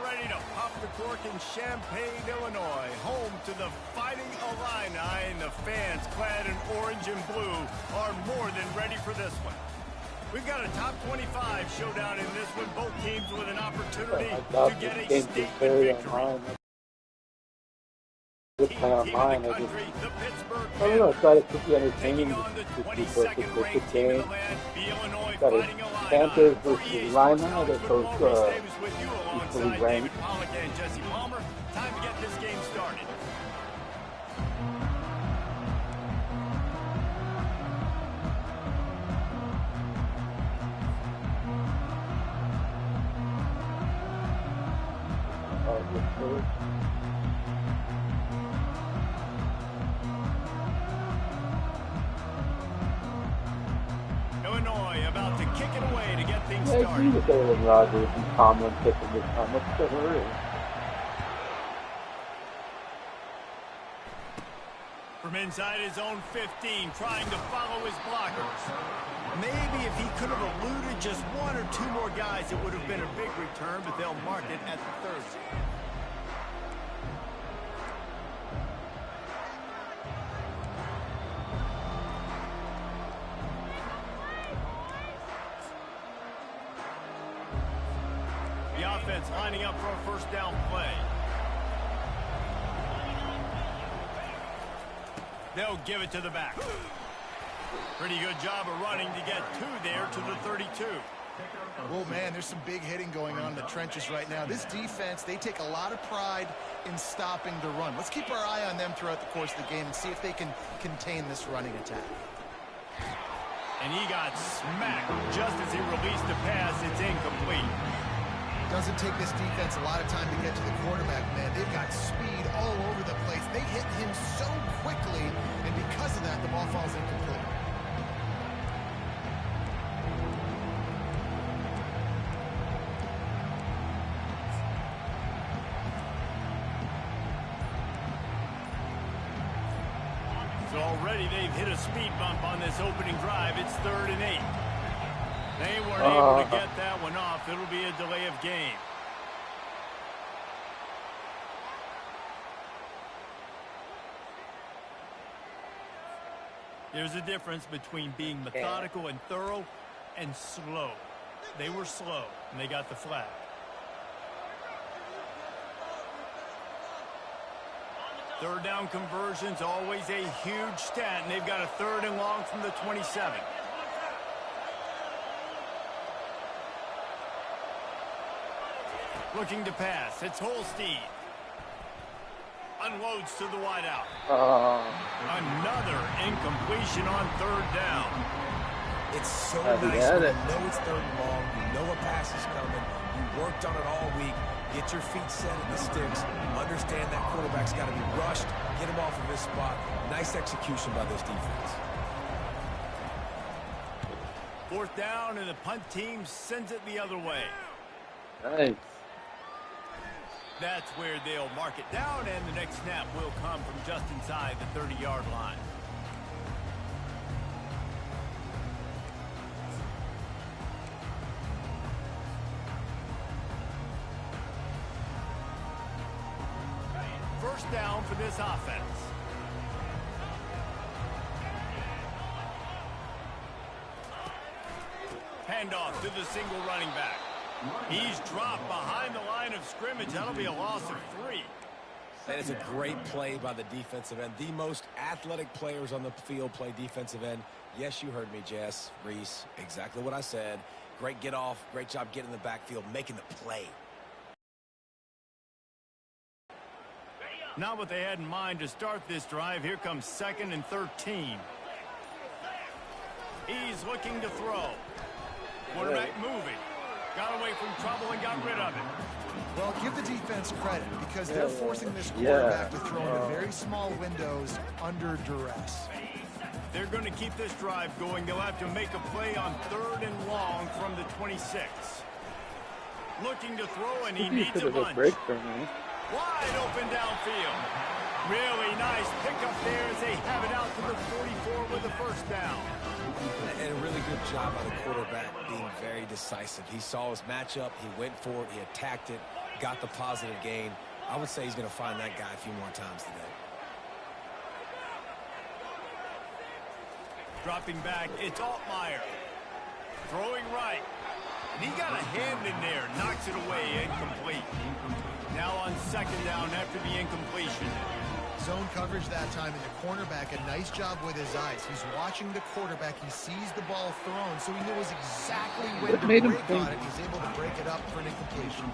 ready to pop the cork in Champaign, Illinois, home to the Fighting Illini, and the fans clad in orange and blue are more than ready for this one. We've got a top 25 showdown in this one, both teams with an opportunity to get a statement victory. Good play online. The Pittsburgh I don't know, I thought it could be entertaining to see versus the game. Got a Panthers versus Rhino that goes equally ranked. Time to get this game started. Illinois about to kick it away to get things started. I agree with Aaron Rodgers and Tomlin picking this time. What's the hurry? From inside his own 15, trying to follow his blockers. Maybe if he could have eluded just one or two more guys, it would have been a big return, but they'll mark it at the 30. The offense lining up for a first down play. They'll give it to the back. Pretty good job of running to get two there to the 32. Oh, man, there's some big hitting going on in the trenches right now. This defense, they take a lot of pride in stopping the run. Let's keep our eye on them throughout the course of the game and see if they can contain this running attack. And he got smacked just as he released the pass. It's incomplete. Doesn't take this defense a lot of time to get to the quarterback, man. They've got speed all over the place. They hit him so quickly, and because of that, the ball falls incomplete. So already they've hit a speed bump on this opening drive. It's 3rd and 8. They weren't able to get that one off. It'll be a delay of game. There's a difference between being methodical and thorough and slow. They were slow, and they got the flag. Third down conversion's always a huge stat, and they've got a 3rd and long from the 27. Looking to pass. It's Holstein. Unloads to the wideout. Another incompletion on 3rd down. It's so nice when you know it's 3rd and long. You know a pass is coming. You worked on it all week. Get your feet set in the sticks. Understand that quarterback's got to be rushed. Get him off of his spot. Nice execution by this defense. 4th down, and the punt team sends it the other way. Nice. That's where they'll mark it down, and the next snap will come from just inside the 30-yard line. First down for this offense. Handoff to the single running back. He's dropped behind the line of scrimmage. That'll be a loss of 3. That is a great play by the defensive end. The most athletic players on the field play defensive end. Yes, you heard me, Jess, Reese. Exactly what I said. Great get off. Great job getting in the backfield, making the play. Not what they had in mind to start this drive. Here comes 2nd and 13. He's looking to throw. Quarterback moving. Got away from trouble and got rid of it. Well, give the defense credit because they're forcing this quarterback to throw into very small windows under duress. They're going to keep this drive going. They'll have to make a play on 3rd and long from the 26. Looking to throw, and he needs a bunch. Wide open downfield. Really nice pickup there as they have it out to the 44 with the first down. And a really good job by the quarterback being very decisive. He saw his matchup. He went for it. He attacked it. got the positive gain. I would say he's going to find that guy a few more times today. Dropping back, it's Altmaier. Throwing right. And he got a hand in there, knocks it away, incomplete. Now on second down after the incompletion. Zone coverage that time, and the cornerback, a nice job with his eyes. He's watching the quarterback. He sees the ball thrown, so he knows exactly when to break on it. He's able to break it up for an incompletion.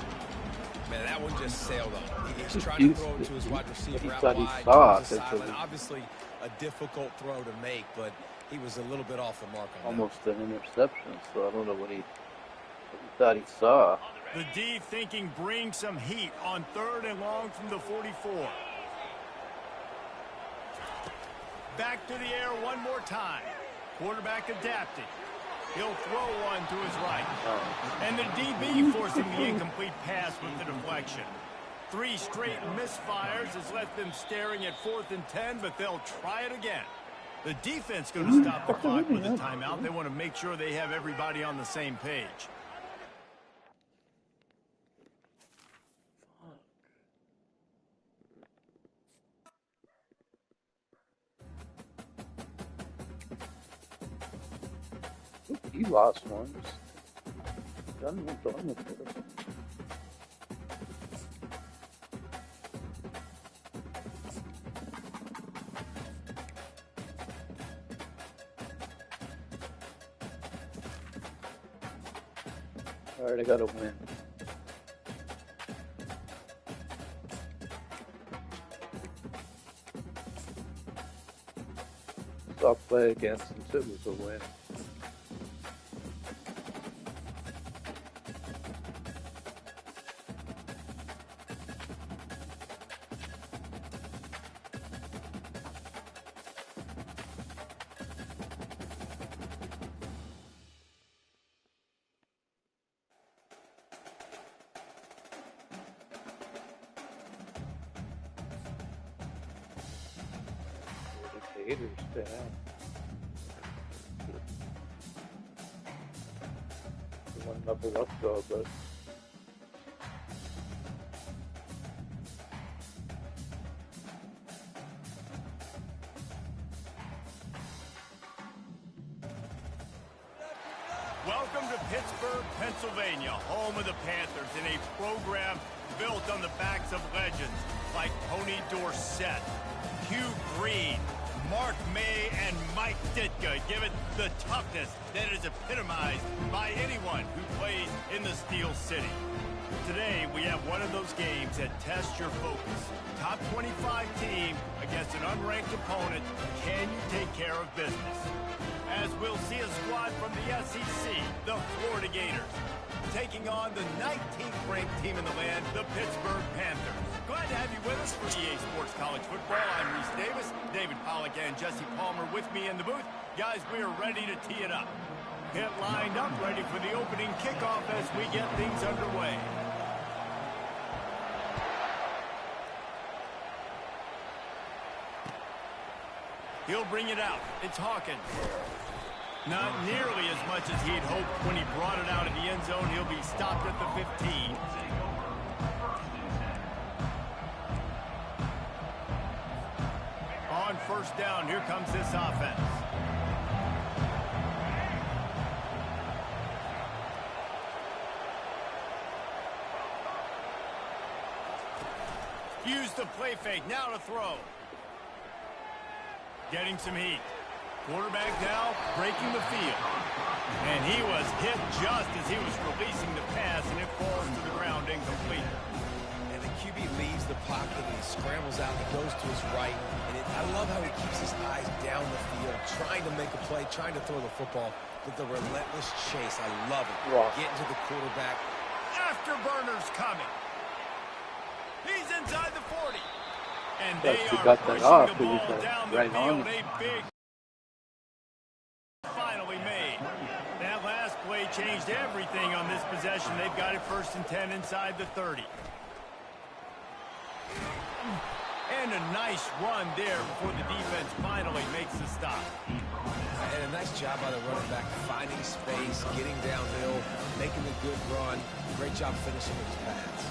Man, that one just sailed on. He's trying to throw it to his wide receiver out wide. Obviously, a difficult throw to make, but he was a little bit off the mark on almost an interception, so I don't know what he thought he saw. The D thinking bring some heat on 3rd and long from the 44. Back to the air one more time. Quarterback adapting. He'll throw one to his right. And the DB forcing the incomplete pass with the deflection. 3 straight misfires has left them staring at 4th and 10, but they'll try it again. The defense going to stop the clock with a timeout. They want to make sure they have everybody on the same page. He lost one. Done with it. All right, I got to win. Soft play against him, so it was a win. One level up though, but welcome to Pittsburgh, Pennsylvania, home of the Panthers, in a program built on the backs of legends like Tony Dorsett, Hugh Green, Mark May, and Mike Ditka give it the toughness that is epitomized by anyone who plays in the Steel City. Today, we have one of those games that tests your focus. Top 25 team against an unranked opponent. Can you take care of business? As we'll see a squad from the SEC, the Florida Gators, taking on the 19th ranked team in the land, the Pittsburgh Panthers. Glad to have you with us for EA Sports College Football. I'm Reese Davis, David Pollack, and Jesse Palmer with me in the booth. Guys, we are ready to tee it up. Pit lined up, ready for the opening kickoff as we get things underway. He'll bring it out. It's Hawkins. Not nearly as much as he'd hoped when he brought it out of the end zone. He'll be stopped at the 15. On first down, here comes this offense. Use the play fake, now to throw. Getting some heat. Quarterback now breaking the field. And he was hit just as he was releasing the pass, and it falls to the ground incomplete. And the QB leaves the pocket, and he scrambles out and goes to his right. And I love how he keeps his eyes down the field, trying to make a play, trying to throw the football with the relentless chase. I love it. Getting to the quarterback. Afterburners coming. He's inside the 40. And they are got that off, pushing the ball down the right field. on. A big finally made. That last play changed everything on this possession. They've got it 1st and 10 inside the 30. And a nice run there before the defense finally makes the stop. And a nice job by the running back, finding space, getting downhill, making a good run. Great job finishing with his pass.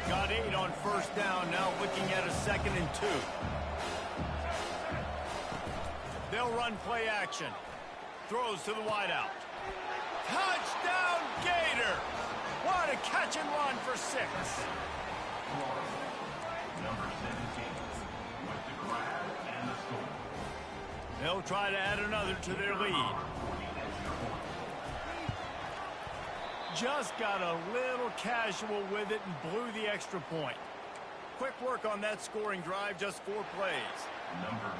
Got 8 on first down, now looking at a 2nd and 2. They'll run play action. Throws to the wideout. Touchdown, Gator! What a catch and run for 6. Number 17 with the grab and the score. They'll try to add another to their lead. Just got a little casual with it and blew the extra point. Quick work on that scoring drive, just 4 plays.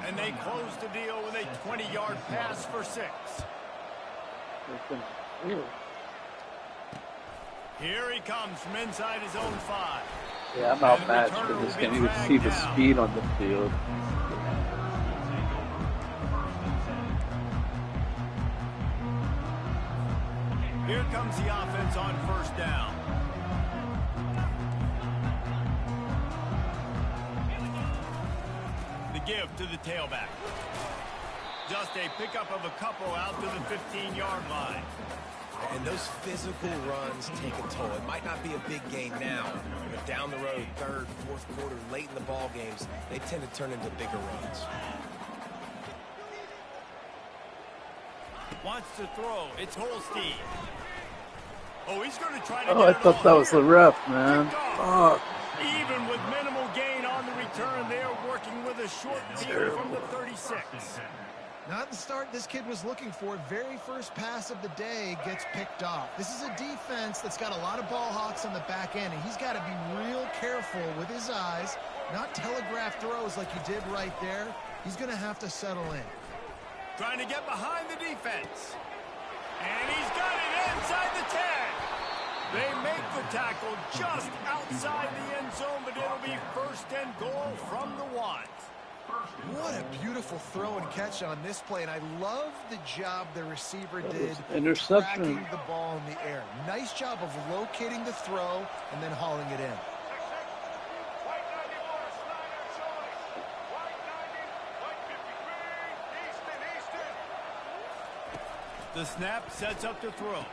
And they close the deal with a 20-yard pass for 6. Here he comes from inside his own 5. Yeah, I'm outmatched for this game. You can see the speed on the field. Here comes the offense on first down. The give to the tailback. Just a pickup of a couple out to the 15-yard line. And those physical runs take a toll. It might not be a big gain now, but down the road, 3rd, 4th quarter, late in the ball games, they tend to turn into bigger runs. Wants to throw. It's Holstein. Oh, he's going to try to Oh, get I it thought that was here. the ref, man. Oh. Even with minimal gain on the return, they're working with a short field from the 36. Not the start this kid was looking for. Very first pass of the day gets picked off. This is a defense that's got a lot of ball hawks on the back end, and he's got to be real careful with his eyes, not telegraph throws like he did right there. He's going to have to settle in. Trying to get behind the defense. And he's got it inside the 10. They make the tackle just outside the end zone, but it'll be 1st and goal from the 1. What a beautiful throw and catch on this play, and I love the job the receiver did interception. tracking the ball in the air. Nice job of locating the throw and then hauling it in. The snap sets up the throw.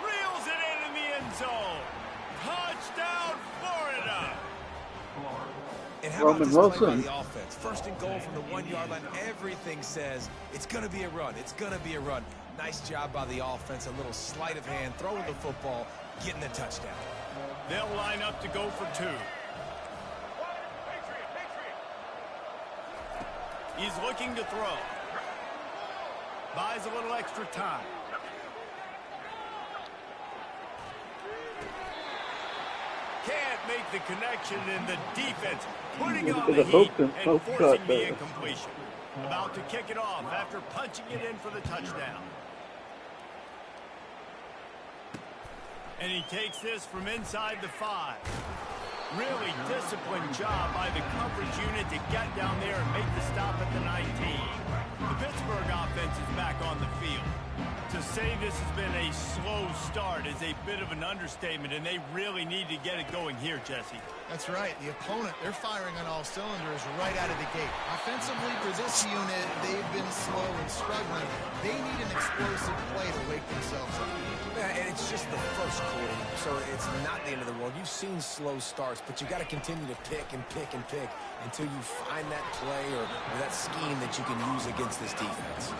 Reels it in the end zone. Touchdown, Florida. And how about this play by the offense? 1st and goal from the 1-yard line. Everything says it's going to be a run. It's going to be a run. Nice job by the offense. A little sleight of hand, throwing the football, getting the touchdown. They'll line up to go for 2. He's looking to throw. Buys a little extra time. Can't make the connection in the defense. Putting on the heat and forcing the incompletion. About to kick it off after punching it in for the touchdown. And he takes this from inside the 5. Really disciplined job by the coverage unit to get down there and make the stop at the 19. The Pittsburgh offense is back on the field. To say this has been a slow start is a bit of an understatement, and they really need to get it going here, Jesse. That's right. The opponent, they're firing on all cylinders right out of the gate. Offensively, for this unit, they've been slow and struggling. They need an explosive play to wake themselves up. Yeah, and it's just the 1st quarter, so it's not the end of the world. You've seen slow starts, but you got to continue to pick and pick and pick until you find that play or that scheme that you can use against this defense.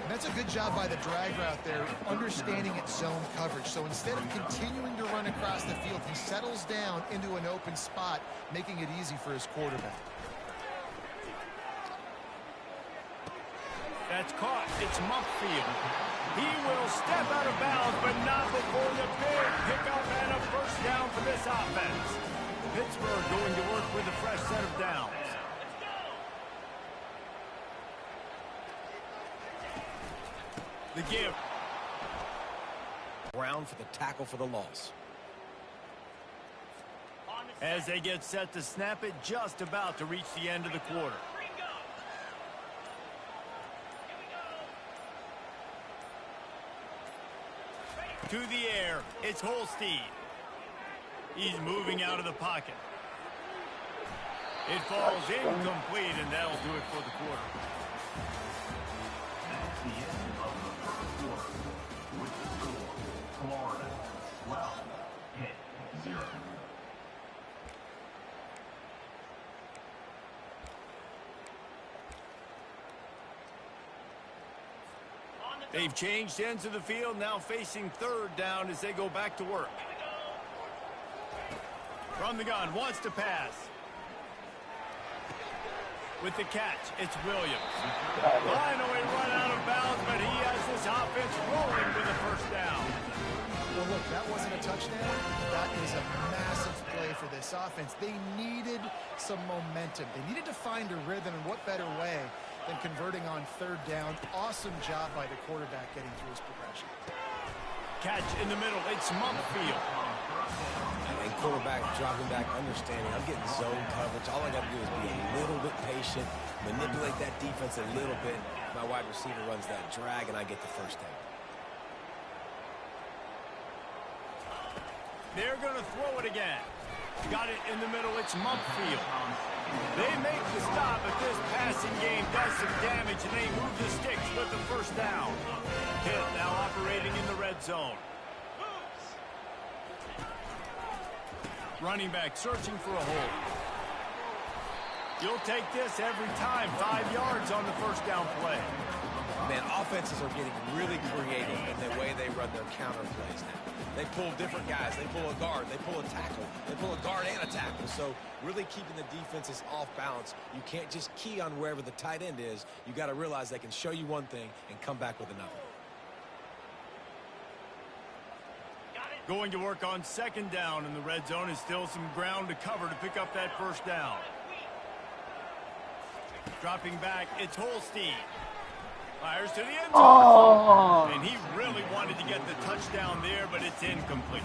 And that's a good job by the drag route there, understanding its zone coverage. So instead of continuing to run across the field, he settles down into an open spot, making it easy for his quarterback. That's caught. It's Mumpfield. He will step out of bounds, but not before the big pickup and a 1st down for this offense. Pittsburgh going to work with a fresh set of downs. The give. Brown for the tackle for the loss. As they get set to snap it, just about to reach the end of the quarter. To the air, it's Holstein. He's moving out of the pocket. It falls incomplete, and that'll do it for the quarter. That's the end of the 1st quarter. With the score, Florida 12, Pitt 0. They've changed ends of the field, now facing third down as they go back to work. From the gun, wants to pass. With the catch, it's Williams. Finally run out of bounds, but he has this offense rolling with a first down. Well, look, that wasn't a touchdown. That is a massive play for this offense. They needed some momentum. They needed to find a rhythm, and what better way than converting on third down. Awesome job by the quarterback getting through his progression. Catch in the middle. It's Mumfield. And quarterback dropping back, understanding I'm getting zone coverage. All I got to do is be a little bit patient, manipulate that defense a little bit. My wide receiver runs that drag, and I get the first down. They're going to throw it again. Got it in the middle. It's Mumfield. They make the stop, but this passing game does some damage, and they move the sticks with the first down. Hill now operating in the red zone. Running back searching for a hole. You'll take this every time. 5 yards on the first down play. Man, offenses are getting really creative in the way they run their counter plays now. They pull different guys. They pull a guard. They pull a tackle. They pull a guard and a tackle. So really keeping the defenses off balance. You can't just key on wherever the tight end is. You got to realize they can show you one thing and come back with another. Going to work on second down in the red zone is still some ground to cover to pick up that first down. Dropping back, it's Holstein. Fires to the end zone. Oh. And he really wanted to get the touchdown there, but it's incomplete.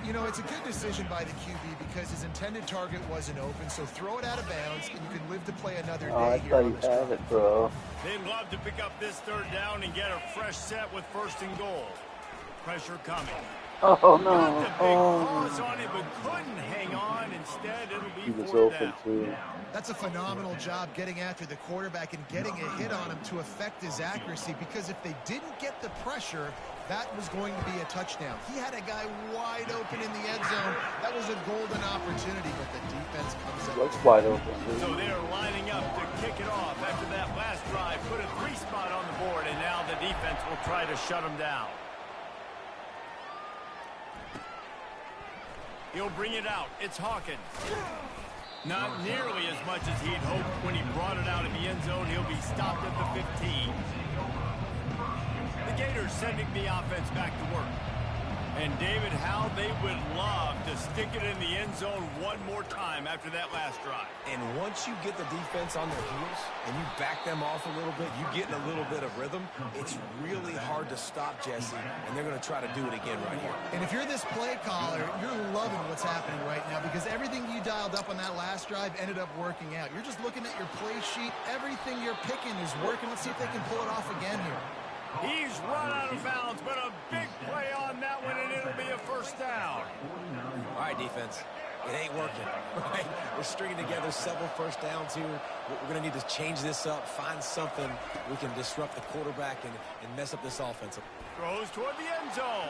You know, it's a good decision by the QB because his intended target wasn't open, so throw it out of bounds, and you can live to play another day I here thought on you this had drive. it, bro. They'd love to pick up this third down and get a fresh set with first and goal. Pressure coming. Oh, Got no. the big pause on it, but couldn't hang on. Instead, it'll He be was fourth open, down. too. That's a phenomenal job getting after the quarterback and getting a hit on him to affect his accuracy, because if they didn't get the pressure, that was going to be a touchdown. He had a guy wide open in the end zone. That was a golden opportunity, but the defense comes up. Looks wide open, dude. So they're lining up to kick it off after that last drive. Put a 3-spot on the board, and now the defense will try to shut them down. He'll bring it out. It's Hawkins. Not nearly as much as he'd hoped when he brought it out of the end zone. He'll be stopped at the 15. The Gators sending the offense back to work. And David, how they would love to stick it in the end zone one more time after that last drive. And once you get the defense on their heels and you back them off a little bit, you get in a little bit of rhythm, it's really hard to stop, Jesse, and they're going to try to do it again right here. And if you're this play caller, you're loving what's happening right now because everything you dialed up on that last drive ended up working out. You're just looking at your play sheet. Everything you're picking is working. Let's see if they can pull it off again here. He's run out of bounds, but a big play on that one, and it'll be a first down. All right, defense. It ain't working, right? We're stringing together several first downs here. We're going to need to change this up, find something we can disrupt the quarterback and mess up this offense. Throws toward the end zone.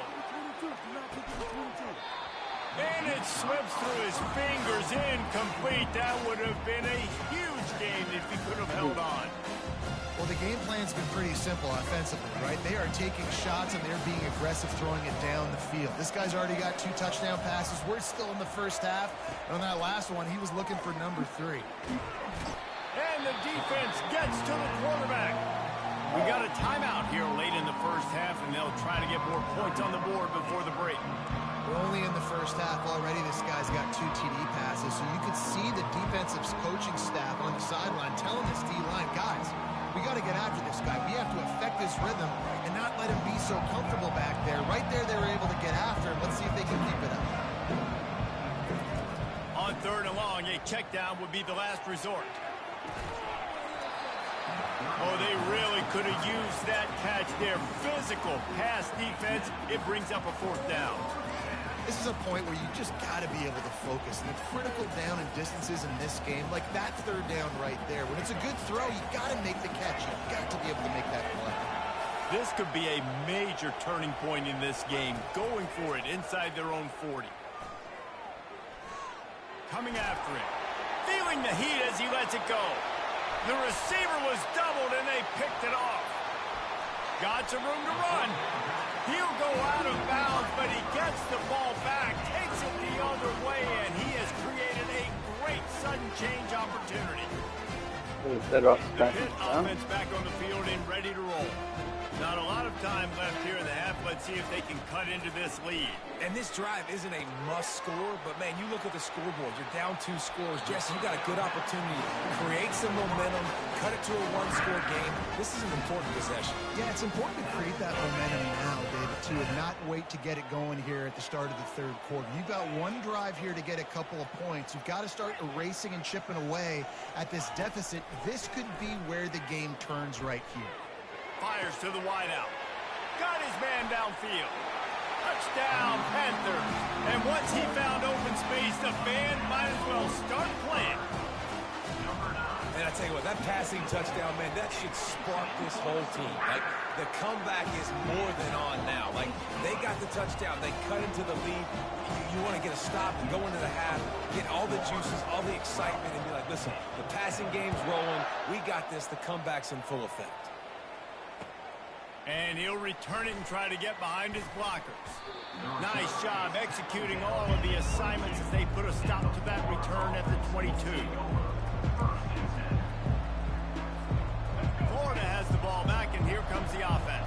And it slips through his fingers, incomplete. That would have been a huge game if he could have held on. Well, the game plan's been pretty simple offensively, right? They are taking shots and they're being aggressive, throwing it down the field. This guy's already got 2 touchdown passes. We're still in the first half. And on that last one, he was looking for number 3. And the defense gets to the quarterback. We got a timeout here late in the first half, and they'll try to get more points on the board before the break. We're only in the first half already. This guy's got 2 TD passes. So you could see the defensive coaching staff on the sideline telling this D-line, guys, we got to get after this guy. We have to affect his rhythm and not let him be so comfortable back there. Right there, they were able to get after him. Let's see if they can keep it up. On third and long, a check down would be the last resort. Oh, they really could have used that catch there. Physical pass defense. It brings up a fourth down. This is a point where you just got to be able to focus. And the critical down and distances in this game, like that third down right there, when it's a good throw, you got to make the catch. You got to be able to make that play. This could be a major turning point in this game. Going for it inside their own 40. Coming after it. Feeling the heat as he lets it go. The receiver was doubled, and they picked it off. Got some room to run. He'll go out of bounds, but he gets the ball back, takes it the other way, and he has created a great sudden change opportunity. The Pitt offense back on the field and ready to roll. Not a lot of time left here in the half. Let's see if they can cut into this lead. And this drive isn't a must score, but man, you look at the scoreboard. You're down 2 scores. Jesse, you got a good opportunity to create some momentum, cut it to a 1-score game. This is an important possession. Yeah, it's important to create that momentum now, David, too, and not wait to get it going here at the start of the 3rd quarter. You've got one drive here to get a couple of points. You've got to start erasing and chipping away at this deficit. This could be where the game turns right here. Fires to the wideout. Got his man downfield. Touchdown, Panthers. And once he found open space, the band might as well start playing. And I tell you what, that passing touchdown, man, that should spark this whole team. Like, the comeback is more than on now. Like, they got the touchdown. They cut into the lead. You want to get a stop and go into the half, get all the juices, all the excitement, and be like, listen, the passing game's rolling. We got this. The comeback's in full effect. And he'll return it and try to get behind his blockers. Nice job executing all of the assignments as they put a stop to that return at the 22. Florida has the ball back, and here comes the offense.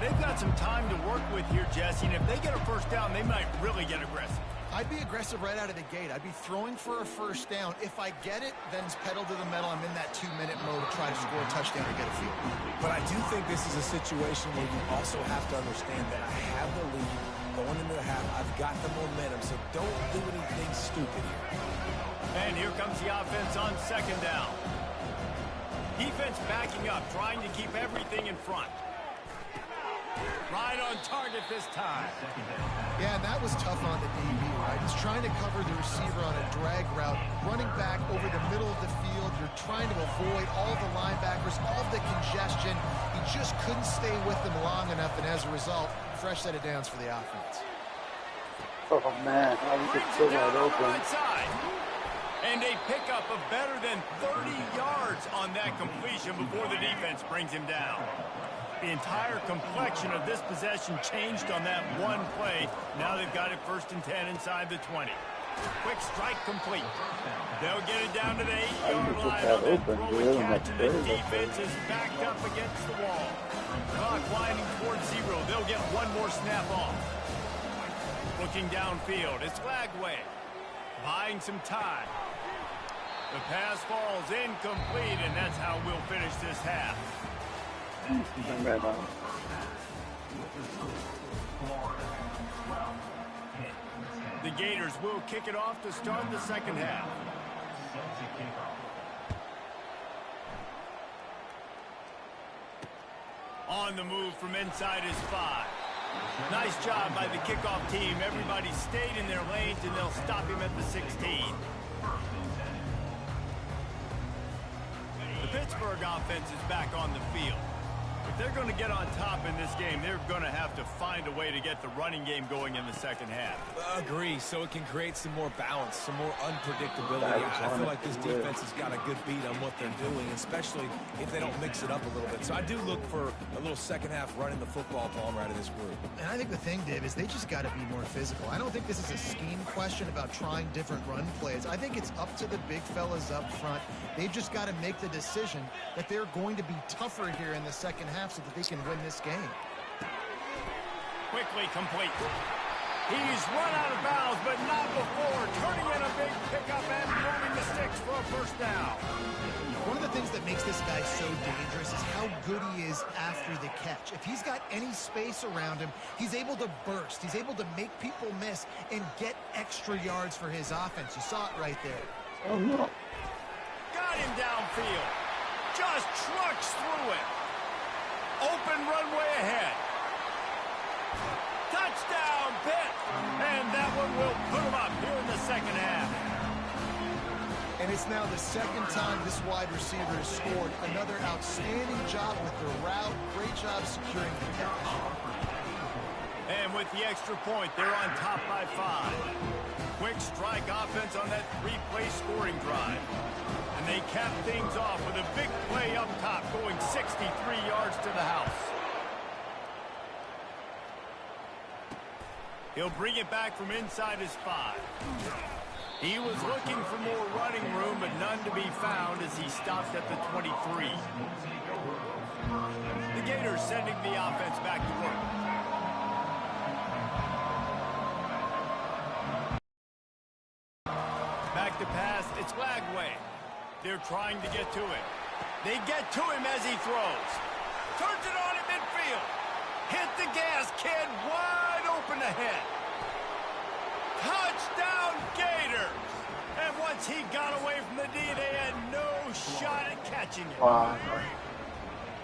They've got some time to work with here, Jesse, and if they get a first down, they might really get aggressive. I'd be aggressive right out of the gate. I'd be throwing for a first down. If I get it, then it's pedal to the metal. I'm in that 2-minute mode to try to score a touchdown or get a field. But I do think this is a situation where you also have to understand that I have the lead going into the half. I've got the momentum, so don't do anything stupid here. And here comes the offense on 2nd down. Defense backing up, trying to keep everything in front. Right on target this time. Yeah, and that was tough on the DB, right? He's trying to cover the receiver on a drag route, running back over the middle of the field. You're trying to avoid all the linebackers, all the congestion. He just couldn't stay with them long enough, and as a result, fresh set of downs for the offense. Oh, man. I was just so wide open. Right side. And a pickup of better than 30 yards on that completion before the defense brings him down. The entire complexion of this possession changed on that one play. Now they've got it 1st and 10 inside the 20. Quick strike complete. They'll get it down to the 8-yard line on that throw and catch, and the defense is backed up against the wall. Clock winding towards 0. They'll get one more snap off. Looking downfield, it's Flagway. Buying some time. The pass falls incomplete, and that's how we'll finish this half. The Gators will kick it off to start the 2nd half. On the move from inside his 5. Nice job by the kickoff team. Everybody stayed in their lanes, and they'll stop him at the 16. The Pittsburgh offense is back on the field. If they're going to get on top in this game, they're going to have to find a way to get the running game going in the 2nd half. Agree, so it can create some more balance, some more unpredictability. I feel like this defense has got a good beat on what they're doing, especially if they don't mix it up a little bit. So I do look for a little 2nd half running the football ball right of this group. And I think the thing, Dave, is they just got to be more physical. I don't think this is a scheme question about trying different run plays. I think it's up to the big fellas up front. They've just got to make the decision that they're going to be tougher here in the 2nd half so that they can win this game. Quickly complete. He's run out of bounds, but not before. Turning in a big pickup and moving the sticks for a first down. One of the things that makes this guy so dangerous is how good he is after the catch. If he's got any space around him, he's able to burst. He's able to make people miss and get extra yards for his offense. You saw it right there. Oh, no. Got him downfield. Just trucks through it. Open runway ahead. Touchdown, Pitt. And that one will put him up here in the 2nd half. And it's now the 2nd time this wide receiver has scored. Another outstanding job with the route. Great job securing the catch. And with the extra point, they're on top by 5. Quick strike offense on that 3-play scoring drive. And they cap things off with a big play up top, going 63 yards to the house. He'll bring it back from inside his 5. He was looking for more running room, but none to be found as he stopped at the 23. The Gators sending the offense back to work. Back to pass, it's Lagway. They're trying to get to it. They get to him as he throws. Turns it on at midfield. Hit the gas, kid. Wide open ahead. Touchdown, Gators. And once he got away from the D, they had no shot at catching him. Wow.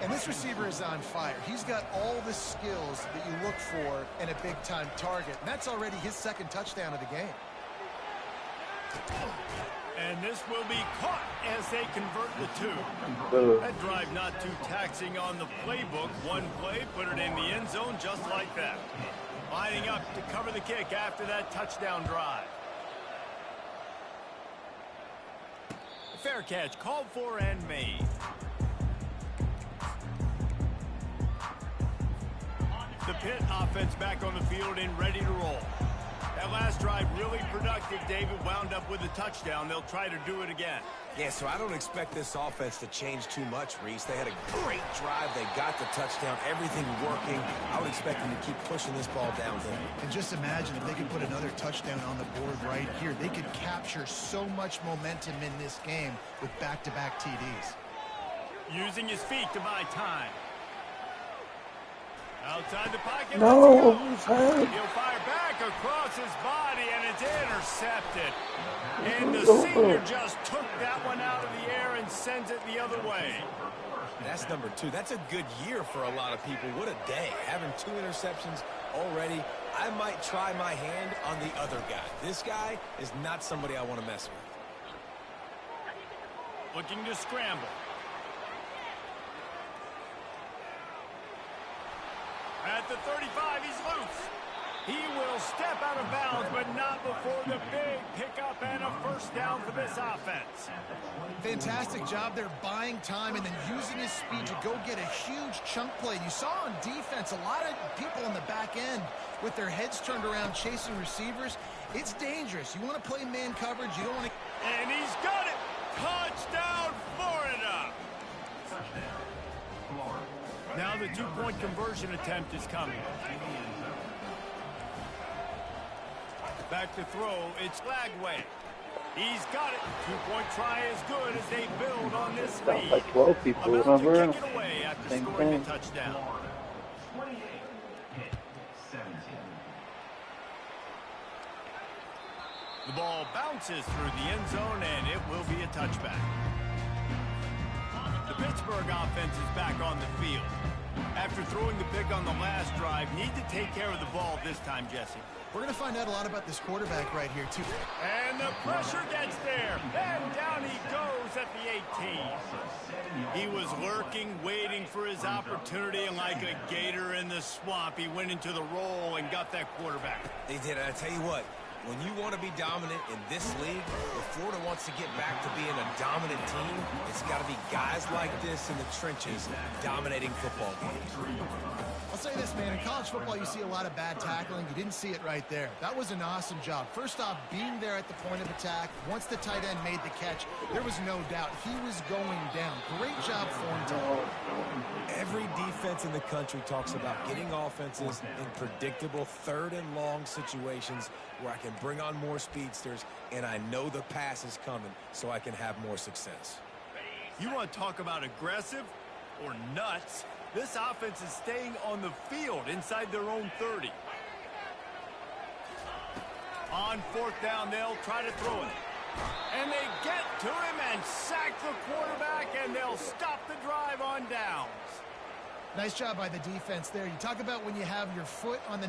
And this receiver is on fire. He's got all the skills that you look for in a big-time target. And that's already his second touchdown of the game. And this will be caught as they convert the 2. That drive not too taxing on the playbook. One play, put it in the end zone just like that. Lining up to cover the kick after that touchdown drive. Fair catch called for and made. The Pitt offense back on the field and ready to roll. That last drive really productive. David wound up with a touchdown. They'll try to do it again. Yeah, so I don't expect this offense to change too much, Reese. They had a great drive. They got the touchdown. Everything working. I would expect them to keep pushing this ball downhill. And just imagine if they could put another touchdown on the board right here. They could capture so much momentum in this game with back-to-back TDs. Using his feet to buy time. Outside the pocket. No, he'll fire back across his body, and it's intercepted. And the senior just took that one out of the air and sends it the other way. That's number 2. That's a good year for a lot of people. What a day. Having 2 interceptions already. I might try my hand on the other guy. This guy is not somebody I want to mess with. Looking to scramble. At the 35, he's loose. He will step out of bounds, but not before the big pickup and a first down for this offense. Fantastic job there buying time and then using his speed to go get a huge chunk play. You saw on defense a lot of people on the back end with their heads turned around chasing receivers. It's dangerous. You want to play man coverage. You don't want to... And he's got it. Touchdown, Florida. Now the 2-point conversion attempt is coming. Back to throw, it's Lagway. He's got it. 2-point try is good as they build on this lead. Like 12 people, remember? Kick it away after scoring a touchdown. 28, 17. The ball bounces through the end zone, and it will be a touchback. The Pittsburgh offense is back on the field. After throwing the pick on the last drive, need to take care of the ball this time, Jesse. We're going to find out a lot about this quarterback right here, too. And the pressure gets there. And down he goes at the 18. He was lurking, waiting for his opportunity, and like a gator in the swamp, he went into the roll and got that quarterback. They did. I tell you what. When you want to be dominant in this league, if Florida wants to get back to being a dominant team, it's got to be guys like this in the trenches dominating football games. I'll say this, man. In college football, you see a lot of bad tackling. You didn't see it right there. That was an awesome job. First off, being there at the point of attack. Once the tight end made the catch, there was no doubt he was going down. Great job for him to... Every defense in the country talks about getting offenses in predictable 3rd and long situations where I can bring on more speedsters and I know the pass is coming so I can have more success. You want to talk about aggressive or nuts? This offense is staying on the field inside their own 30. On 4th down, they'll try to throw it. And they get to him and sack the quarterback, and they'll stop the drive on downs. Nice job by the defense there. You talk about when you have your foot on the